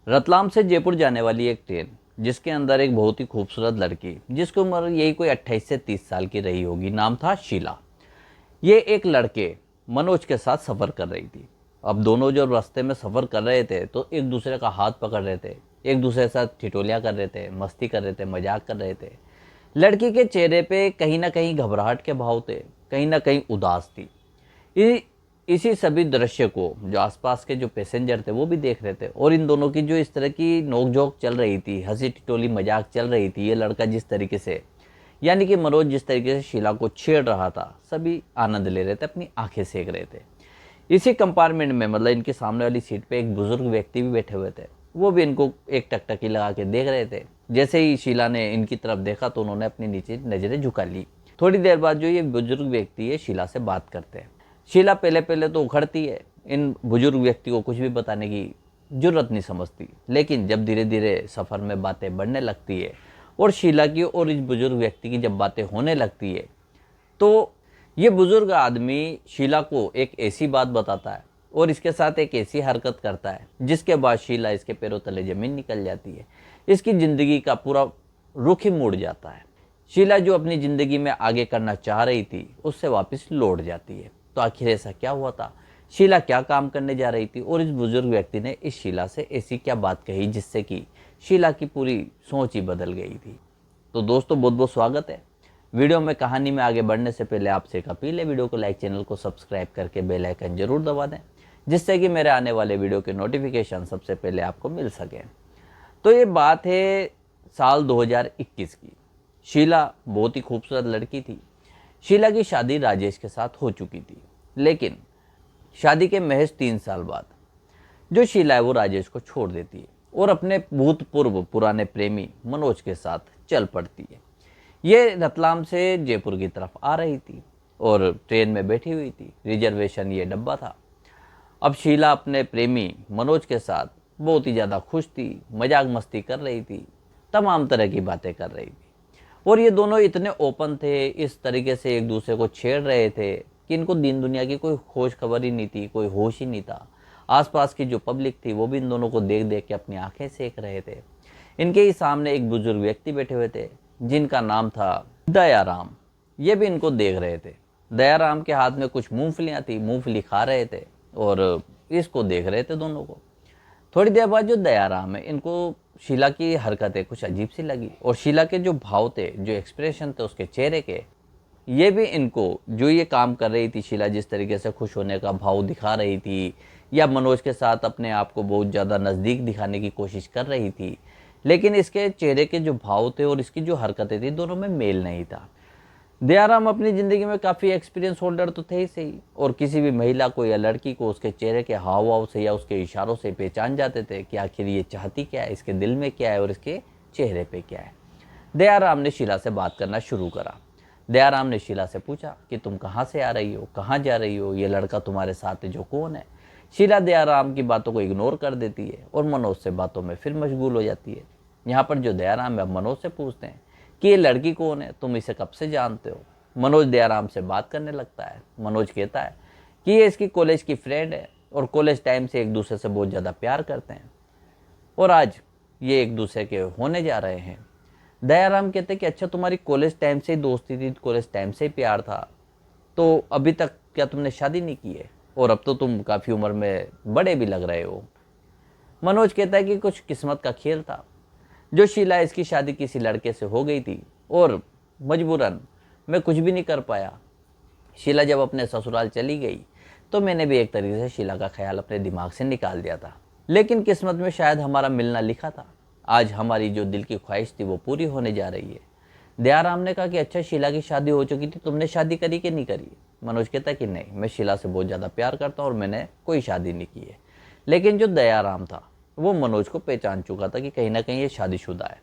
रतलाम से जयपुर जाने वाली एक ट्रेन, जिसके अंदर एक बहुत ही खूबसूरत लड़की, जिसकी उम्र यही कोई 28 से 30 साल की रही होगी, नाम था शीला। ये एक लड़के मनोज के साथ सफ़र कर रही थी। अब दोनों जो रास्ते में सफ़र कर रहे थे तो एक दूसरे का हाथ पकड़ रहे थे, एक दूसरे के साथ ठिठोलियाँ कर रहे थे, मस्ती कर रहे थे, मजाक कर रहे थे। लड़की के चेहरे पे कहीं ना कहीं घबराहट के भाव थे, कहीं ना कहीं उदास थी। इ- इसी सभी दृश्य को जो आसपास के जो पैसेंजर थे वो भी देख रहे थे, और इन दोनों की जो इस तरह की नोकझोंक चल रही थी, हंसी टिटोली मजाक चल रही थी, ये लड़का जिस तरीके से, यानी कि मनोज जिस तरीके से शीला को छेड़ रहा था, सभी आनंद ले रहे थे, अपनी आंखें सेक रहे थे। इसी कंपार्टमेंट में, मतलब इनके सामने वाली सीट पे एक बुजुर्ग व्यक्ति भी बैठे हुए थे। वो भी इनको एक टकटकी लगा के देख रहे थे। जैसे ही शीला ने इनकी तरफ देखा तो उन्होंने अपनी नीचे नज़रें झुका ली। थोड़ी देर बाद जो ये बुजुर्ग व्यक्ति है शीला से बात करते हैं। शीला पहले पहले तो उखड़ती है, इन बुजुर्ग व्यक्ति को कुछ भी बताने की जरूरत नहीं समझती। लेकिन जब धीरे धीरे सफ़र में बातें बढ़ने लगती है और शीला की और इस बुजुर्ग व्यक्ति की जब बातें होने लगती है, तो ये बुजुर्ग आदमी शीला को एक ऐसी बात बताता है और इसके साथ एक ऐसी हरकत करता है जिसके बाद शीला इसके पैरों तले जमीन निकल जाती है। इसकी ज़िंदगी का पूरा रुख ही मुड़ जाता है। शीला जो अपनी ज़िंदगी में आगे करना चाह रही थी उससे वापस लौट जाती है। तो आखिर ऐसा क्या हुआ था, शीला क्या काम करने जा रही थी, और इस बुजुर्ग व्यक्ति ने इस शीला से ऐसी क्या बात कही जिससे कि शीला की पूरी सोच ही बदल गई थी। तो दोस्तों, बहुत बहुत स्वागत है वीडियो में। कहानी में आगे बढ़ने से पहले आपसे एक अपील है, वीडियो को लाइक, चैनल को सब्सक्राइब करके बेल आइकन जरूर दबा दें, जिससे कि मेरे आने वाले वीडियो के नोटिफिकेशन सबसे पहले आपको मिल सके। तो ये बात है साल 2021 की। शीला बहुत ही खूबसूरत लड़की थी। शीला की शादी राजेश के साथ हो चुकी थी, लेकिन शादी के महज 3 साल बाद जो शीला है वो राजेश को छोड़ देती है और अपने भूतपूर्व पुराने प्रेमी मनोज के साथ चल पड़ती है। ये रतलाम से जयपुर की तरफ आ रही थी और ट्रेन में बैठी हुई थी। रिजर्वेशन ये डब्बा था। अब शीला अपने प्रेमी मनोज के साथ बहुत ही ज़्यादा खुश थी, मजाक मस्ती कर रही थी, तमाम तरह की बातें कर रही थी। और ये दोनों इतने ओपन थे, इस तरीके से एक दूसरे को छेड़ रहे थे कि इनको दीन दुनिया की कोई खोज खबर ही नहीं थी, कोई होश ही नहीं था। आसपास की जो पब्लिक थी वो भी इन दोनों को देख देख के अपनी आंखें सेक रहे थे। इनके ही सामने एक बुजुर्ग व्यक्ति बैठे हुए थे जिनका नाम था दयाराम। ये भी इनको देख रहे थे। दयाराम के हाथ में कुछ मूंगफलियां थी, मूंगफली खा रहे थे और इसको देख रहे थे दोनों को। थोड़ी देर बाद जो दयाराम है, इनको शीला की हरकतें कुछ अजीब सी लगी, और शीला के जो भाव थे, जो एक्सप्रेशन थे उसके चेहरे के, ये भी इनको, जो ये काम कर रही थी शीला, जिस तरीके से खुश होने का भाव दिखा रही थी या मनोज के साथ अपने आप को बहुत ज़्यादा नज़दीक दिखाने की कोशिश कर रही थी, लेकिन इसके चेहरे के जो भाव थे और इसकी जो हरकतें थी, दोनों में मेल नहीं था। दयाराम अपनी ज़िंदगी में काफ़ी एक्सपीरियंस होल्डर तो थे ही सही, और किसी भी महिला को या लड़की को उसके चेहरे के हाव भाव से या उसके इशारों से पहचान जाते थे कि आखिर ये चाहती क्या है, इसके दिल में क्या है और इसके चेहरे पे क्या है। दयाराम ने शीला से बात करना शुरू करा। दयाराम ने शीला से पूछा कि तुम कहाँ से आ रही हो, कहाँ जा रही हो, ये लड़का तुम्हारे साथ है जो कौन है। शीला दयाराम की बातों को इग्नोर कर देती है और मनोज से बातों में फिर मशगूल हो जाती है। यहाँ पर जो दयाराम है, मनोज से पूछते हैं कि ये लड़की कौन है, तुम इसे कब से जानते हो। मनोज दयाराम से बात करने लगता है। मनोज कहता है कि ये इसकी कॉलेज की फ्रेंड है और कॉलेज टाइम से एक दूसरे से बहुत ज़्यादा प्यार करते हैं और आज ये एक दूसरे के होने जा रहे हैं। दयाराम कहते हैं कि अच्छा, तुम्हारी कॉलेज टाइम से ही दोस्ती थी, कॉलेज टाइम से ही प्यार था, तो अभी तक क्या तुमने शादी नहीं की है, और अब तो तुम काफ़ी उम्र में बड़े भी लग रहे हो। मनोज कहता है कि कुछ किस्मत का खेल था, जो शीला, इसकी शादी किसी लड़के से हो गई थी और मजबूरन मैं कुछ भी नहीं कर पाया। शीला जब अपने ससुराल चली गई तो मैंने भी एक तरीके से शीला का ख्याल अपने दिमाग से निकाल दिया था, लेकिन किस्मत में शायद हमारा मिलना लिखा था। आज हमारी जो दिल की ख्वाहिश थी वो पूरी होने जा रही है। दयाराम ने कहा कि अच्छा, शीला की शादी हो चुकी थी, तुमने शादी करी कि नहीं करी। मनोज कहता है कि नहीं, मैं शीला से बहुत ज़्यादा प्यार करता हूँ और मैंने कोई शादी नहीं की है। लेकिन जो दयाराम था वो मनोज को पहचान चुका था कि कहीं ना कहीं ये शादीशुदा है।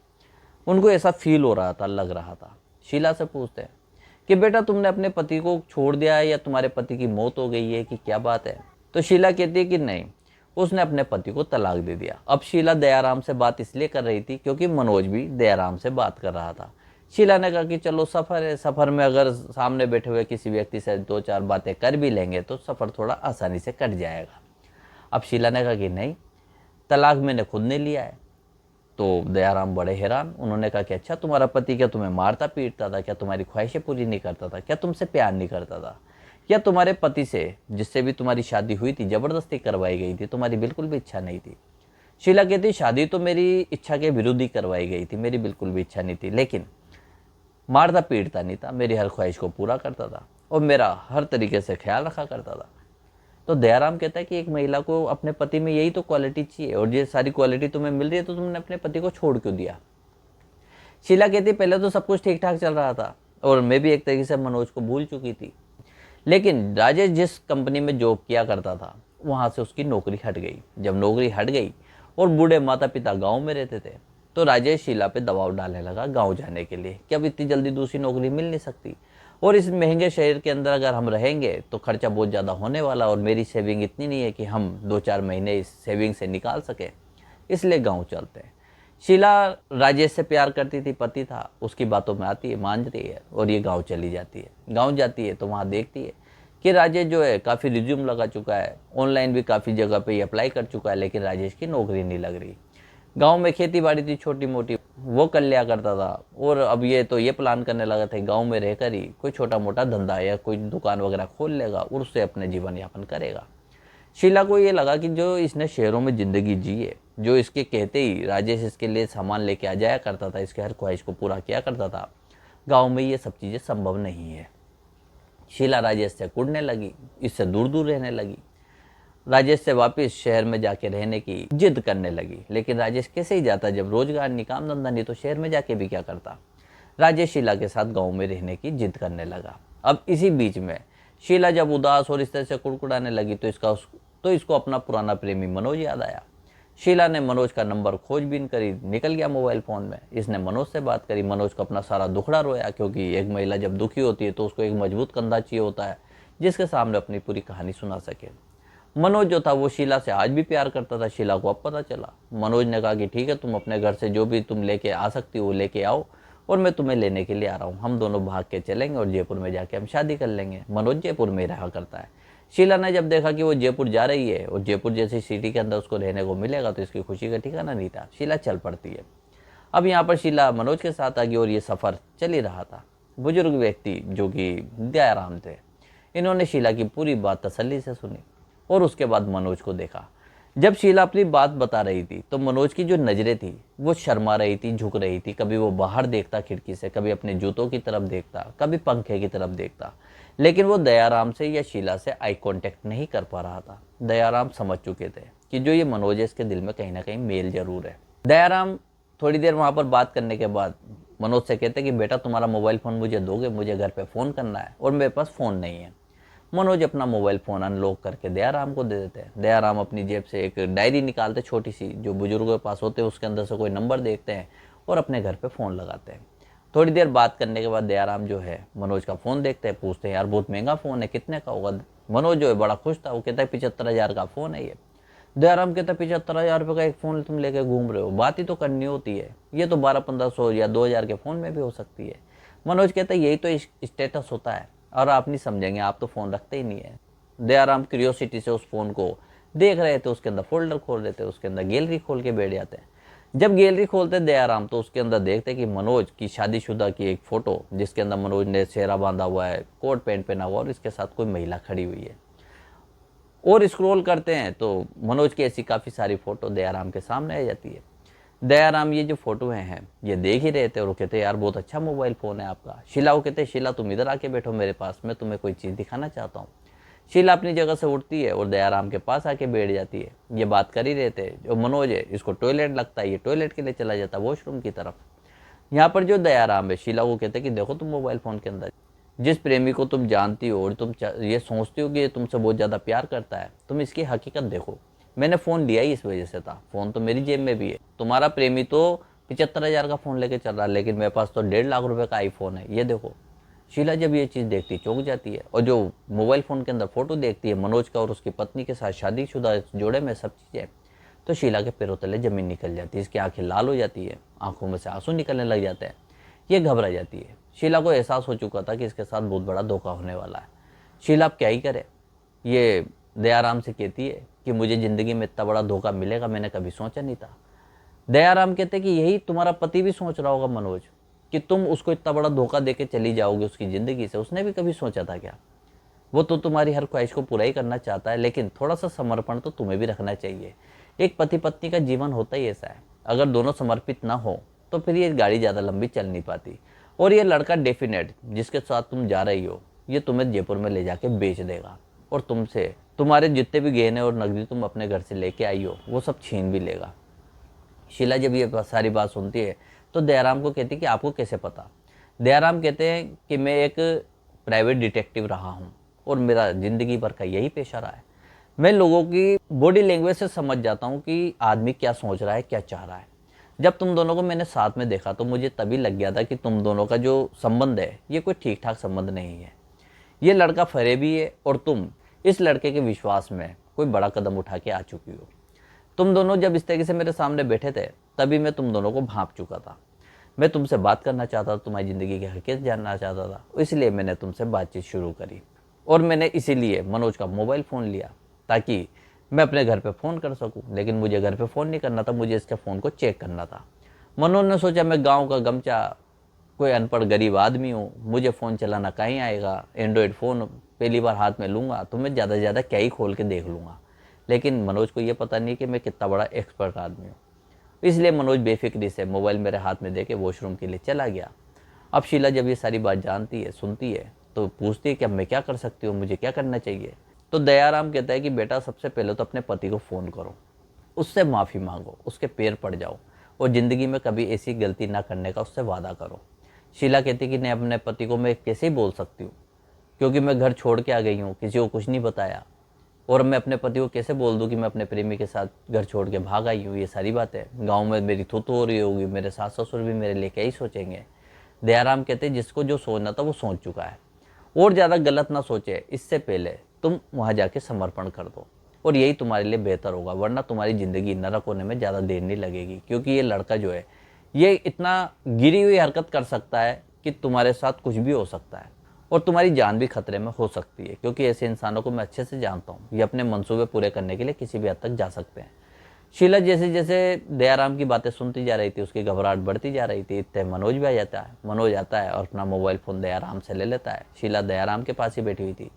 उनको ऐसा फील हो रहा था, लग रहा था। शीला से पूछते हैं कि बेटा, तुमने अपने पति को छोड़ दिया है या तुम्हारे पति की मौत हो गई है, कि क्या बात है। तो शीला कहती है कि नहीं, उसने अपने पति को तलाक दे दिया। अब शीला दयाराम से बात इसलिए कर रही थी क्योंकि मनोज भी दयाराम से बात कर रहा था। शीला ने कहा कि चलो, सफ़र है, सफ़र में अगर सामने बैठे हुए किसी व्यक्ति से दो चार बातें कर भी लेंगे तो सफ़र थोड़ा आसानी से कट जाएगा। अब शीला ने कहा कि नहीं, तलाक मैंने खुद ने लिया है। तो दयाराम बड़े हैरान। उन्होंने कहा कि अच्छा, तुम्हारा पति क्या तुम्हें मारता पीटता था? क्या तुम्हारी ख्वाहिशें पूरी नहीं करता था? क्या तुमसे प्यार नहीं करता था? या तुम्हारे पति से जिससे भी तुम्हारी शादी हुई थी ज़बरदस्ती करवाई गई थी, तुम्हारी बिल्कुल भी इच्छा नहीं थी? शीला कहती शादी तो मेरी इच्छा के विरुद्ध ही करवाई गई थी, मेरी बिल्कुल भी इच्छा नहीं थी, लेकिन मारता पीटता नहीं था, मेरी हर ख्वाहिश को पूरा करता था और मेरा हर तरीके से ख्याल रखा करता था। तो दयाराम कहता है कि एक महिला को अपने पति में यही तो क्वालिटी चाहिए, और ये सारी क्वालिटी तुम्हें मिल रही है तो तुमने अपने पति को छोड़ क्यों दिया? शीला कहती पहले तो सब कुछ ठीक ठाक चल रहा था और मैं भी एक तरीके से मनोज को भूल चुकी थी, लेकिन राजेश जिस कंपनी में जॉब किया करता था वहाँ से उसकी नौकरी हट गई। जब नौकरी हट गई और बूढ़े माता पिता गांव में रहते थे तो राजेश शीला पे दबाव डालने लगा गांव जाने के लिए कि अब इतनी जल्दी दूसरी नौकरी मिल नहीं सकती, और इस महंगे शहर के अंदर अगर हम रहेंगे तो खर्चा बहुत ज़्यादा होने वाला, और मेरी सेविंग इतनी नहीं है कि हम 2-4 महीने इस सेविंग से निकाल सकें, इसलिए गाँव चलते हैं। शीला राजेश से प्यार करती थी, पति था, उसकी बातों में आती है, मानती है और ये गांव चली जाती है। गांव जाती है तो वहाँ देखती है कि राजेश जो है काफ़ी रिज्यूम लगा चुका है, ऑनलाइन भी काफ़ी जगह पे अप्लाई कर चुका है, लेकिन राजेश की नौकरी नहीं लग रही। गांव में खेती बाड़ी थी छोटी मोटी, वो कर लिया करता था, और अब ये तो ये प्लान करने लगा था गांव में रहकर ही कोई छोटा मोटा धंधा या कोई दुकान वगैरह खोल लेगा और उससे अपने जीवन यापन करेगा। शीला को ये लगा कि जो इसने शहरों में ज़िंदगी जी है, जो इसके कहते ही राजेश इसके लिए सामान लेके आ जाया करता था, इसके हर ख्वाहिश को पूरा किया करता था, गांव में ये सब चीज़ें संभव नहीं है। शीला राजेश से कुड़ने लगी, इससे दूर दूर रहने लगी, राजेश से वापस शहर में जाके रहने की जिद करने लगी। लेकिन राजेश कैसे ही जाता, जब रोजगार नहीं, काम धंधा नहीं, तो शहर में जाके भी क्या करता? राजेश शीला के साथ गाँव में रहने की जिद करने लगा। अब इसी बीच में शीला जब उदास और इस तरह से कुड़कुड़ाने लगी तो इसको अपना पुराना प्रेमी मनोज याद आया। शीला ने मनोज का नंबर खोजबीन करी, निकल गया मोबाइल फ़ोन में, इसने मनोज से बात करी, मनोज को अपना सारा दुखड़ा रोया, क्योंकि एक महिला जब दुखी होती है तो उसको एक मजबूत कंधा चाहिए होता है जिसके सामने अपनी पूरी कहानी सुना सके। मनोज जो था वो शीला से आज भी प्यार करता था, शीला को अब पता चला। मनोज ने कहा कि ठीक है, तुम अपने घर से जो भी तुम लेके आ सकती हो वो लेके आओ, और मैं तुम्हें लेने के लिए आ रहा हूँ, हम दोनों भाग के चलेंगे और जयपुर में जाके हम शादी कर लेंगे। मनोज जयपुर में रहा करता है। शीला ने जब देखा कि वो जयपुर जा रही है और जयपुर जैसी सिटी के अंदर उसको रहने को मिलेगा तो इसकी खुशी का ठिकाना नहीं था। शीला चल पड़ती है। अब यहाँ पर शीला मनोज के साथ आ गई और ये सफ़र चल ही रहा था। बुजुर्ग व्यक्ति जो कि दयाराम थे, इन्होंने शीला की पूरी बात तसल्ली से सुनी और उसके बाद मनोज को देखा। जब शीला अपनी बात बता रही थी तो मनोज की जो नज़रें थी वो शर्मा रही थी, झुक रही थी। कभी वो बाहर देखता खिड़की से, कभी अपने जूतों की तरफ देखता, कभी पंखे की तरफ देखता, लेकिन वो दयाराम से या शीला से आई कांटेक्ट नहीं कर पा रहा था। दयाराम समझ चुके थे कि जो ये मनोज है इसके दिल में कहीं ना कहीं मेल जरूर है। दयाराम थोड़ी देर वहाँ पर बात करने के बाद मनोज से कहते कि बेटा तुम्हारा मोबाइल फ़ोन मुझे दोगे, मुझे घर पे फ़ोन करना है और मेरे पास फ़ोन नहीं है। मनोज अपना मोबाइल फ़ोन अनलॉक करके दयाराम को दे देते हैं। दयाराम अपनी जेब से एक डायरी निकालते छोटी सी, जो बुजुर्गों के पास होते हैं, उसके अंदर से कोई नंबर देखते हैं और अपने घर पे फ़ोन लगाते हैं। थोड़ी देर बात करने के बाद दयाराम जो है मनोज का फ़ोन देखते हैं, पूछते हैं यार बहुत महंगा फ़ोन है, कितने का होगा? मनोज जो है बड़ा खुश था, वो कहता है 75,000 का फ़ोन है ये। दयाराम कहता है 75,000 रुपये का एक फ़ोन तुम लेके घूम रहे हो, बात ही तो करनी होती है, ये तो 1200-1500 या 2,000 के फ़ोन में भी हो सकती है। मनोज कहता है यही तो स्टेटस होता है और आप नहीं समझेंगे, आप तो फ़ोन रखते ही नहीं है। दयाराम क्यूरियोसिटी से उस फ़ोन को देख रहे थे, उसके अंदर फोल्डर खोल देते, उसके अंदर गैलरी खोल के बैठ जाते हैं। जब गैलरी खोलते दयाराम तो उसके अंदर देखते कि मनोज की शादीशुदा की एक फ़ोटो, जिसके अंदर मनोज ने सेहरा बांधा हुआ है, कोट पैंट पहना हुआ और इसके साथ कोई महिला खड़ी हुई है। और स्क्रॉल करते हैं तो मनोज की ऐसी काफ़ी सारी फ़ोटो दयाराम के सामने आ जाती है। दयाराम ये जो फोटो हैं ये देख ही रहे थे और वो कहते यार बहुत अच्छा मोबाइल फ़ोन है आपका। शीला को कहते शीला तुम इधर आके बैठो मेरे पास, मैं तुम्हें कोई चीज़ दिखाना चाहता हूँ। शीला अपनी जगह से उठती है और दयाराम के पास आके बैठ जाती है। ये बात कर ही रहे थे, जो मनोज है इसको टॉयलेट लगता है, ये टॉयलेट के लिए चला जाता है वॉशरूम की तरफ। यहाँ पर जो दयाराम है शीला को कहते कि देखो तुम मोबाइल फ़ोन के अंदर जिस प्रेमी को तुम जानती हो और तुम ये सोचती हो कि ये तुमसे बहुत ज़्यादा प्यार करता है, तुम इसकी हकीकत देखो। मैंने फ़ोन लिया ही इस वजह से था, फ़ोन तो मेरी जेब में भी है। तुम्हारा प्रेमी तो 75,000 का फ़ोन लेके चल रहा है, लेकिन मेरे पास तो 1.5 लाख रुपए का आईफोन है, ये देखो। शीला जब ये चीज़ देखती चौंक जाती है और जो मोबाइल फ़ोन के अंदर फ़ोटो देखती है मनोज का और उसकी पत्नी के साथ शादीशुदा जोड़े में सब चीज़ें, तो शीला के पैरों तले ज़मीन निकल जाती है, इसकी आंखें लाल हो जाती है, आंखों में से आंसू निकलने लग जाते हैं, ये घबरा जाती है। शीला को एहसास हो चुका था कि इसके साथ बहुत बड़ा धोखा होने वाला है। शीला अब क्या ही करे, ये दयाराम से कहती है कि मुझे ज़िंदगी में इतना बड़ा धोखा मिलेगा मैंने कभी सोचा नहीं था। दयाराम कहते हैं कि यही तुम्हारा पति भी सोच रहा होगा मनोज, कि तुम उसको इतना बड़ा धोखा देके चली जाओगे उसकी ज़िंदगी से, उसने भी कभी सोचा था क्या? वो तो तुम्हारी हर ख्वाहिश को पूरा ही करना चाहता है, लेकिन थोड़ा सा समर्पण तो तुम्हें भी रखना चाहिए। एक पति पत्नी का जीवन होता ही ऐसा है, अगर दोनों समर्पित ना हो तो फिर ये गाड़ी ज़्यादा लंबी चल नहीं पाती। और ये लड़का डेफिनेट जिसके साथ तुम जा रही हो, ये तुम्हें जयपुर में ले जाके बेच देगा और तुमसे तुम्हारे जितने भी गहने और नकदी तुम अपने घर से लेके आई हो वो सब छीन भी लेगा। शीला जब ये सारी बात सुनती है तो दयाराम को कहती है कि आपको कैसे पता? दयाराम कहते हैं कि मैं एक प्राइवेट डिटेक्टिव रहा हूँ और मेरा ज़िंदगी भर का यही पेशा रहा है। मैं लोगों की बॉडी लैंग्वेज से समझ जाता हूँ कि आदमी क्या सोच रहा है, क्या चाह रहा है। जब तुम दोनों को मैंने साथ में देखा तो मुझे तभी लग गया था कि तुम दोनों का जो संबंध है ये कोई ठीक ठाक संबंध नहीं है। ये लड़का फरेबी है और तुम इस लड़के के विश्वास में कोई बड़ा कदम उठा के आ चुकी हो। तुम दोनों जब इस तरीके से मेरे सामने बैठे थे तभी मैं तुम दोनों को भांप चुका था। मैं तुमसे बात करना चाहता था, तुम्हारी ज़िंदगी की हकीकत जानना चाहता था, इसलिए मैंने तुमसे बातचीत शुरू करी। और मैंने इसीलिए मनोज का मोबाइल फ़ोन लिया ताकि मैं अपने घर पे फ़ोन कर सकूं, लेकिन मुझे घर पे फ़ोन नहीं करना था, मुझे इसके फ़ोन को चेक करना था। मनोज ने सोचा मैं गांव का गमचा, कोई अनपढ़ गरीब आदमी हूँ, मुझे फ़ोन चलाना कहीं आएगा, एंड्रॉयड फ़ोन पहली बार हाथ में लूँगा तो मैं ज़्यादा से ज़्यादा क्या ही खोल के देख लूँगा। लेकिन मनोज को ये पता नहीं कि मैं कितना बड़ा एक्सपर्ट आदमी हूँ, इसलिए मनोज बेफिक्री से मोबाइल मेरे हाथ में दे के वॉशरूम के लिए चला गया। अब शीला जब ये सारी बात जानती है, सुनती है, तो पूछती है कि अब मैं क्या कर सकती हूँ, मुझे क्या करना चाहिए? तो दयाराम कहता है कि बेटा सबसे पहले तो अपने पति को फ़ोन करो, उससे माफ़ी मांगो, उसके पैर पड़ जाओ और ज़िंदगी में कभी ऐसी गलती ना करने का उससे वादा करो। शीला कहती कि नहीं, अपने पति को मैं कैसे ही बोल सकती हूँ, क्योंकि मैं घर छोड़ के आ गई हूँ, किसी को कुछ नहीं बताया, और मैं अपने पति को कैसे बोल दूँ कि मैं अपने प्रेमी के साथ घर छोड़ के भाग आई हूँ। ये सारी बातें गाँव में मेरी थू हो रही होगी, मेरे सास ससुर भी मेरे लिए क्या ही सोचेंगे। दयाराम कहते जिसको जो सोचना था वो सोच चुका है, और ज़्यादा गलत ना सोचे, इससे पहले तुम वहाँ जाके समर्पण कर दो और यही तुम्हारे लिए बेहतर होगा, वरना तुम्हारी ज़िंदगी नरक होने में ज़्यादा देर नहीं लगेगी। क्योंकि ये लड़का जो है ये इतना गिरी हुई हरकत कर सकता है कि तुम्हारे साथ कुछ भी हो सकता है और तुम्हारी जान भी खतरे में हो सकती है, क्योंकि ऐसे इंसानों को मैं अच्छे से जानता हूँ, ये अपने मंसूबे पूरे करने के लिए किसी भी हद तक जा सकते हैं। शीला जैसे जैसे दयाराम की बातें सुनती जा रही थी उसकी घबराहट बढ़ती जा रही थी। इतने मनोज भी आ जाता है। मनोज आता है और अपना मोबाइल फ़ोन दयाराम से ले लेता है। शीला दयाराम के पास ही बैठी हुई थी।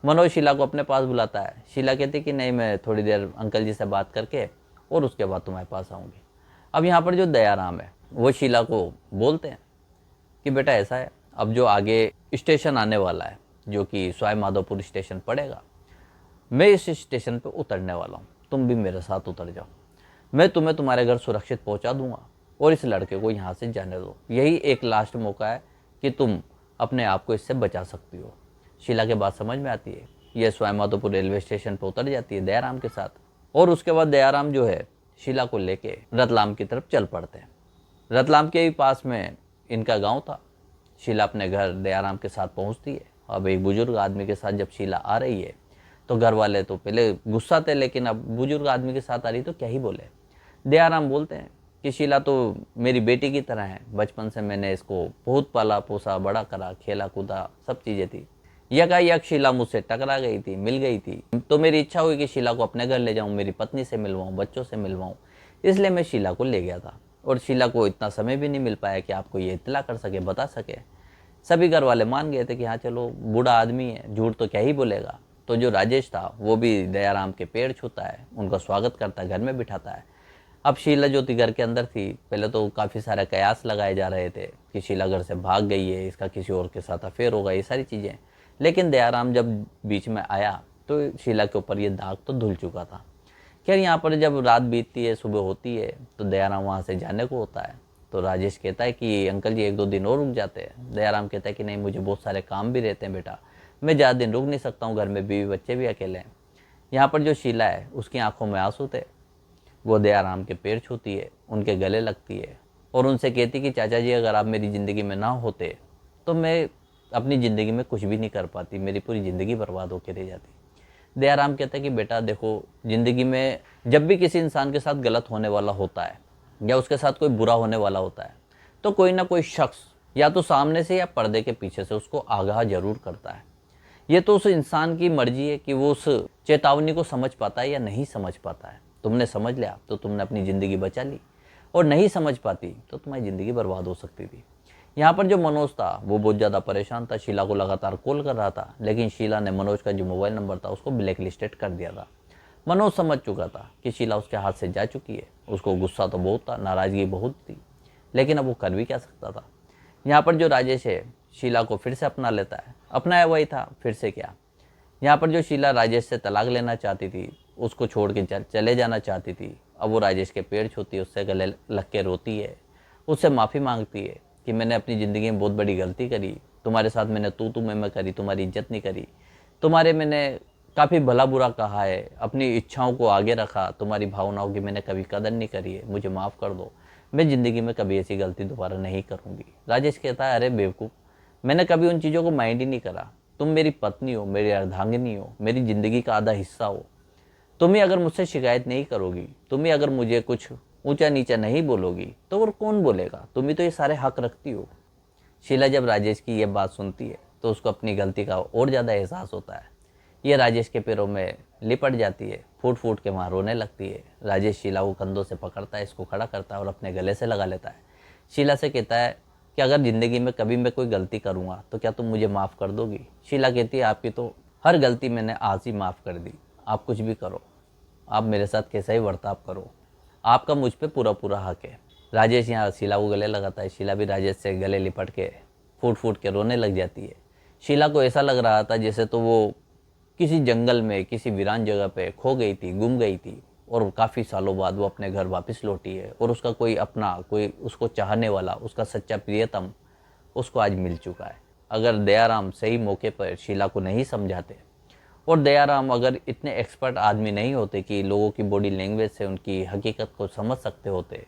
मनोज शीला को अपने पास बुलाता है। शीला कहती कि नहीं, मैं थोड़ी देर अंकल जी से बात करके और उसके बाद तुम्हारे पास आऊँगी। अब यहाँ पर जो दयाराम है वो शीला को बोलते हैं कि बेटा ऐसा है, अब जो आगे स्टेशन आने वाला है जो कि सवाई माधोपुर स्टेशन पड़ेगा, मैं इस स्टेशन पर उतरने वाला हूँ, तुम भी मेरे साथ उतर जाओ। मैं तुम्हें तुम्हारे घर सुरक्षित पहुंचा दूंगा और इस लड़के को यहाँ से जाने दो। यही एक लास्ट मौका है कि तुम अपने आप को इससे बचा सकती हो। शीला के बात समझ में आती है। यह सवाई माधोपुर रेलवे स्टेशन पर उतर जाती है दयाराम के साथ, और उसके बाद दयाराम जो है शीला को लेके रतलाम की तरफ चल पड़ते हैं। रतलाम के ही पास में इनका गाँव था। शीला अपने घर दयाराम के साथ पहुँचती है। अब एक बुजुर्ग आदमी के साथ जब शीला आ रही है तो घर वाले तो पहले गुस्सा थे, लेकिन अब बुजुर्ग आदमी के साथ आ रही तो क्या ही बोले। दयाराम बोलते हैं कि शीला तो मेरी बेटी की तरह है, बचपन से मैंने इसको बहुत पाला पोसा, बड़ा करा, खेला कूदा, सब चीज़ें थी। यकायक शीला मुझसे टकरा गई थी, मिल गई थी, तो मेरी इच्छा हुई कि शीला को अपने घर ले जाऊँ, मेरी पत्नी से मिलवाऊँ, बच्चों से मिलवाऊँ, इसलिए मैं शीला को ले गया था। और शीला को इतना समय भी नहीं मिल पाया कि आपको ये इत्तला कर सके, बता सके। सभी घर वाले मान गए थे कि हाँ चलो, बूढ़ा आदमी है, झूठ तो क्या ही बोलेगा। तो जो राजेश था वो भी दयाराम के पैर छूता है, उनका स्वागत करता है, घर में बिठाता है। अब शीला जो थी घर के अंदर थी, पहले तो काफ़ी सारे कयास लगाए जा रहे थे कि शीला घर से भाग गई है, इसका किसी और के साथ अफेयर होगा, ये सारी चीज़ें। लेकिन दयाराम जब बीच में आया तो शीला के ऊपर ये दाग तो धुल चुका था। खैर यहाँ पर जब रात बीतती है, सुबह होती है, तो दयाराम वहाँ से जाने को होता है। तो राजेश कहता है कि अंकल जी 1-2 दिन और रुक जाते हैं। दयाराम कहता है कि नहीं, मुझे बहुत सारे काम भी रहते हैं बेटा, मैं ज़्यादा दिन रुक नहीं सकता हूँ, घर में बीवी बच्चे भी अकेले हैं। यहाँ पर जो शीला है उसकी आंखों में आंसू थे। वो दयाराम के पैर छूती है, उनके गले लगती है और उनसे कहती कि चाचा जी, अगर आप मेरी ज़िंदगी में ना होते तो मैं अपनी ज़िंदगी में कुछ भी नहीं कर पाती, मेरी पूरी ज़िंदगी बर्बाद होकर रह जाती। दयाराम कहता है कि बेटा देखो, ज़िंदगी में जब भी किसी इंसान के साथ गलत होने वाला होता है या उसके साथ कोई बुरा होने वाला होता है, तो कोई ना कोई शख्स या तो सामने से या पर्दे के पीछे से उसको आगाह जरूर करता है। ये तो उस इंसान की मर्जी है कि वो उस चेतावनी को समझ पाता है या नहीं समझ पाता है। तुमने समझ लिया तो तुमने अपनी ज़िंदगी बचा ली, और नहीं समझ पाती तो तुम्हारी ज़िंदगी बर्बाद हो सकती थी। यहाँ पर जो मनोज था वो बहुत ज़्यादा परेशान था, शीला को लगातार कॉल कर रहा था, लेकिन शीला ने मनोज का जो मोबाइल नंबर था उसको ब्लैक लिस्टेड कर दिया था। मनोज समझ चुका था कि शीला उसके हाथ से जा चुकी है। उसको गुस्सा तो बहुत था, नाराज़गी बहुत थी, लेकिन अब वो कर भी क्या सकता था। यहाँ पर जो राजेश है शीला को फिर से अपना लेता है। अपनाया वही था, फिर से क्या। यहाँ पर जो शीला राजेश से तलाक लेना चाहती थी, उसको छोड़ के चले जाना चाहती थी, अब वो राजेश के पैर छूती है, उससे गले लग के रोती है, उससे माफ़ी मांगती है कि मैंने अपनी ज़िंदगी में बहुत बड़ी गलती करी, तुम्हारे साथ मैंने तू मैं करी, तुम्हारी इज्जत नहीं करी, तुम्हारे मैंने काफ़ी भला बुरा कहा है, अपनी इच्छाओं को आगे रखा, तुम्हारी भावनाओं की मैंने कभी कदर नहीं करी है, मुझे माफ़ कर दो, मैं ज़िंदगी में कभी ऐसी गलती दोबारा नहीं करूँगी। राजेश कहता है, अरे बेवकूफ़, मैंने कभी उन चीज़ों को माइंड ही नहीं करा। तुम मेरी पत्नी हो, मेरी अर्धांगिनी हो, मेरी ज़िंदगी का आधा हिस्सा हो। तुम ही अगर मुझसे शिकायत नहीं करोगी, तुम ही अगर मुझे कुछ ऊंचा नीचा नहीं बोलोगी, तो और कौन बोलेगा? तुम ही तो ये सारे हक रखती हो। शीला जब राजेश की ये बात सुनती है तो उसको अपनी गलती का और ज़्यादा एहसास होता है। ये राजेश के पैरों में लिपट जाती है, फूट फूट के वहाँ रोने लगती है। राजेश शीला को कंधों से पकड़ता है, इसको खड़ा करता है और अपने गले से लगा लेता है। शीला से कहता है कि अगर ज़िंदगी में कभी मैं कोई गलती करूँगा तो क्या तुम मुझे माफ़ कर दोगी? शीला कहती है, आपकी तो हर गलती मैंने आज ही माफ़ कर दी, आप कुछ भी करो, आप मेरे साथ कैसा ही बर्ताव करो, आपका मुझ पे पूरा पूरा हक है। राजेश यहाँ शीला को गले लगाता है, शीला भी राजेश से गले लिपट के फूट फूट के रोने लग जाती है। शीला को ऐसा लग रहा था जैसे तो वो किसी जंगल में किसी वीरान जगह पे खो गई थी, गुम गई थी, और काफ़ी सालों बाद वो अपने घर वापस लौटी है, और उसका कोई अपना, कोई उसको चाहने वाला, उसका सच्चा प्रियतम उसको आज मिल चुका है। अगर दयाराम सही मौके पर शीला को नहीं समझाते, और दयाराम अगर इतने एक्सपर्ट आदमी नहीं होते कि लोगों की बॉडी लैंग्वेज से उनकी हकीकत को समझ सकते होते,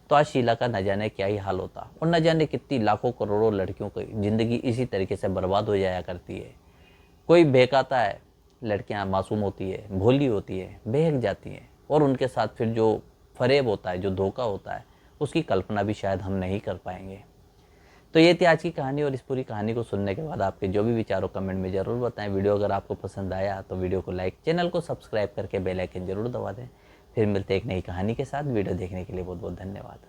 तो आज शीला का न जाने क्या ही हाल होता, और न जाने कितनी लाखों करोड़ों लड़कियों की ज़िंदगी इसी तरीके से बर्बाद हो जाया करती है। कोई बहकाता है, लड़कियां मासूम होती है, भोली होती है, बहक जाती हैं, और उनके साथ फिर जो फरेब होता है, जो धोखा होता है, उसकी कल्पना भी शायद हम नहीं कर पाएंगे। तो ये थी आज की कहानी, और इस पूरी कहानी को सुनने के बाद आपके जो भी विचार हो कमेंट में ज़रूर बताएं। वीडियो अगर आपको पसंद आया तो वीडियो को लाइक, चैनल को सब्सक्राइब करके बेल आइकन जरूर दबा दें। फिर मिलते एक नई कहानी के साथ। वीडियो देखने के लिए बहुत बहुत धन्यवाद।